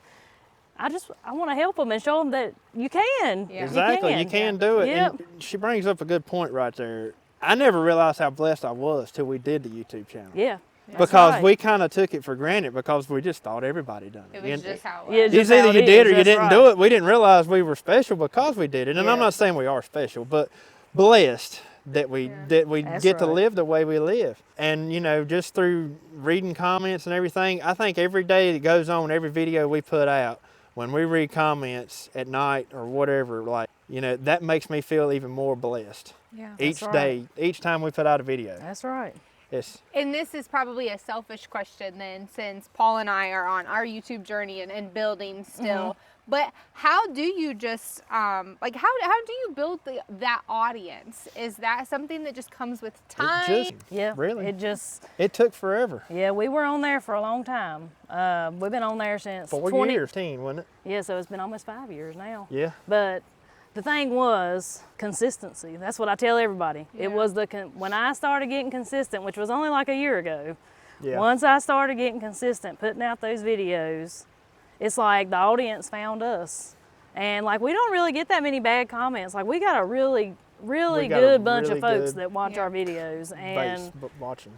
I want to help them and show them that you can. Yeah. Exactly, you can do it. Yep. And she brings up a good point right there. I never realized how blessed I was till we did the YouTube channel. Yeah. That's Because right. we kind of took it for granted because we just thought everybody done it. It was just how it was. Yeah, It's just either how you it did is, or you that's didn't right. do it. We didn't realize we were special because we did it. And I'm Yeah. not saying we are special, but blessed that we That's get to right. live the way we live. And just through reading comments and everything, I think every day that goes on, every video we put out, when we read comments at night or whatever, that makes me feel even more blessed. Yeah. Each right. day, each time we put out a video. That's right. It's And this is probably a selfish question then, since Paul and I are on our YouTube journey and building still. But how do you just how do you build that audience? Is that something that just comes with time? Yeah. Really? It took forever. Yeah, we were on there for a long time. We've been on there since 4 years, wasn't it? Yeah, so it's been almost 5 years now. Yeah. But the thing was consistency. That's what I tell everybody. Yeah. It was when I started getting consistent, which was only like a year ago. Yeah. Once I started getting consistent, putting out those videos, it's like the audience found us. And like we don't really get that many bad comments. Like we got a really good bunch of folks that watch our videos, and watching.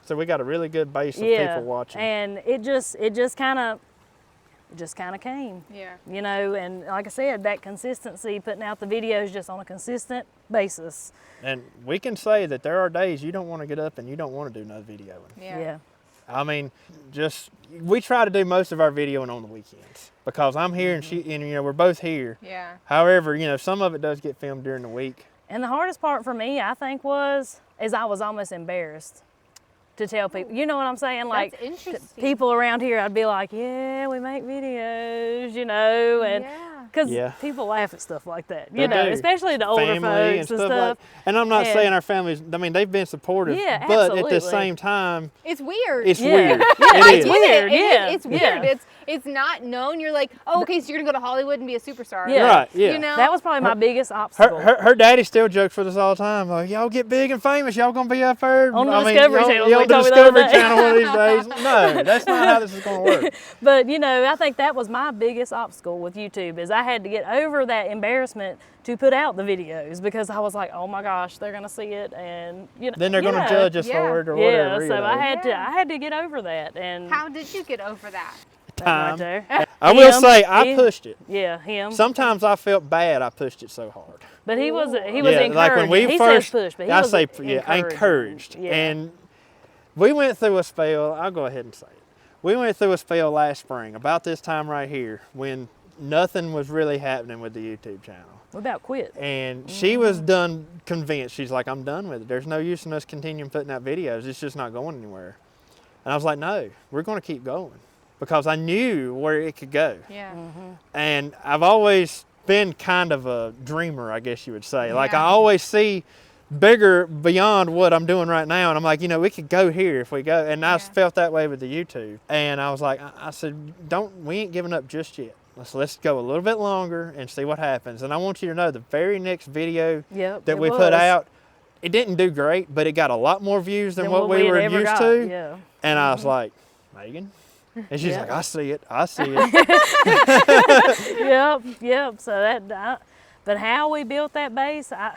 So we got a really good base of people watching. And it just kind of came. Yeah. And like I said, that consistency, putting out the videos just on a consistent basis. And we can say that there are days you don't want to get up and you don't want to do no videoing. Yeah. I mean, we try to do most of our videoing on the weekends because I'm here and we're both here. Yeah. However, some of it does get filmed during the week. And the hardest part for me, I think, is I was almost embarrassed to tell people. You know what I'm saying? Like That's interesting. people around here, I'd be like, yeah, we make videos, and because people laugh at stuff like that, They do. especially the older Family folks and and stuff. And I'm not saying our families, I mean, they've been supportive, Yeah, but at absolutely. the same time, It's weird. it's Yeah. weird. Yeah, It it's is. weird. Yeah. It's weird. Yeah. It's not known. You're like, oh, okay, so you're gonna go to Hollywood and be a superstar. Yeah. Right, yeah. You know? That was probably my biggest obstacle. Her daddy still jokes with us all the time. Like, y'all get big and famous. Y'all gonna be up there On the I mean, Discovery y'all- Channel, y'all we the told me the Discovery other day. Channel one of these days. No, that's not how this is gonna work. But I think that was my biggest obstacle with YouTube, is I had to get over that embarrassment to put out the videos, because I was like, oh my gosh, they're gonna see it, and Then they're gonna judge us for it or whatever. Yeah, so I Yeah. had to get over that, and How did you get over that? that time. right there. I will Him, say I him. pushed it. Yeah, him. Sometimes I felt bad I pushed it so hard. But he was Yeah, encouraged. like when we he first, says push, but he I was say encouraged. Yeah. And we went through a spell. I'll go ahead and say it. We went through a spell last spring, about this time right here, when nothing was really happening with the YouTube channel. we about quit. And she was convinced. She's like, I'm done with it. There's no use in us continuing putting out videos. It's just not going anywhere. And I was like, no, we're going to keep going, because I knew where it could go. Yeah. And I've always been kind of a dreamer, I guess you would say. Like Yeah. I always see bigger beyond what I'm doing right now. And I'm like, we could go here if we go. And I felt that way with the YouTube. And I was like, I said, we ain't giving up just yet. Let's go a little bit longer and see what happens. And I want you to know the very next video that it we was. put out, it didn't do great, but it got a lot more views than what we had were ever used got. to. Yeah. And I was like, Meagan? And she's Yeah. like, I see it. Yep. So but how we built that base, I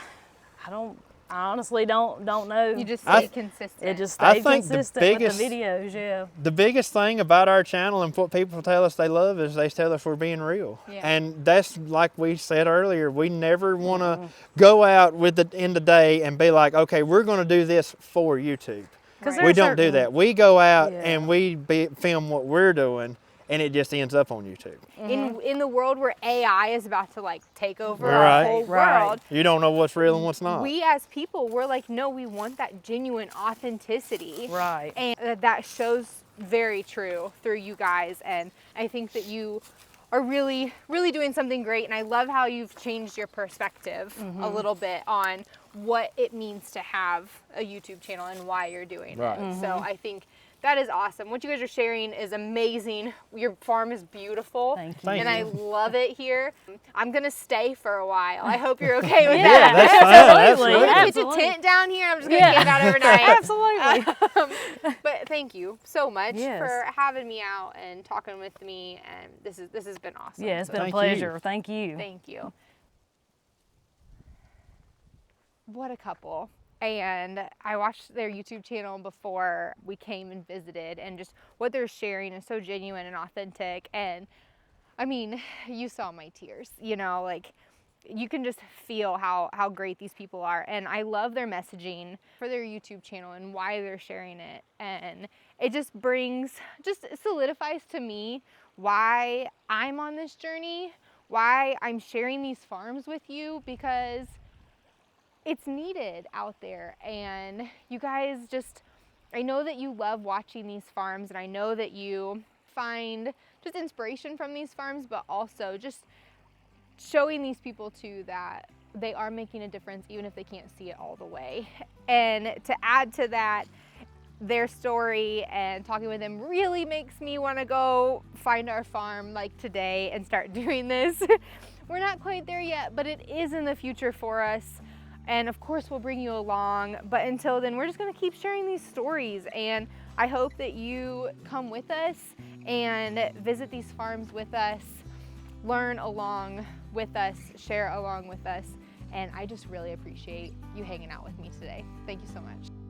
don't I honestly don't know. You just stay consistent. It just I stayed think consistent with the videos, yeah. The biggest thing about our channel and what people tell us they love is they tell us we're being real. Yeah. And that's like we said earlier, we never want to go out in the day and be like, okay, we're going to do this for YouTube. Right. We don't do that. We go out Yeah. and we film what we're doing, and it just ends up on YouTube. In the world where AI is about to like take over Right. our whole Right. world, You don't know what's real and what's not. we as people, we're like, no, we want that genuine authenticity. Right. And that shows very true through you guys. And I think that you are really, really doing something great. And I love how you've changed your perspective a little bit on what it means to have a YouTube channel and why you're doing it. So I think that is awesome. What you guys are sharing is amazing. Your farm is beautiful. Thank you. Thank And I you. love it here. I'm going to stay for a while. I hope you're okay with Yeah, that. that's fine. absolutely. Absolutely. Pitch a Absolutely. tent down here. I'm just going to camp out overnight. Absolutely. But thank you so much Yes. for having me out and talking with me. And this has been awesome. Yeah, it's So been a Thank pleasure. you. Thank you. Thank you. What a couple. And I watched their YouTube channel before we came and visited, and just what they're sharing is so genuine and authentic. And I mean, you saw my tears, you know, like you can just feel how great these people are. And I love their messaging for their YouTube channel and why they're sharing it. And it just solidifies to me why I'm on this journey, why I'm sharing these farms with you, because it's needed out there. And you guys I know that you love watching these farms, and I know that you find just inspiration from these farms, but also just showing these people too that they are making a difference even if they can't see it all the way. And to add to that, their story and talking with them really makes me want to go find our farm like today and start doing this. We're not quite there yet, but it is in the future for us. And of course we'll bring you along, but until then we're just gonna keep sharing these stories. And I hope that you come with us and visit these farms with us, learn along with us, share along with us. And I just really appreciate you hanging out with me today. Thank you so much.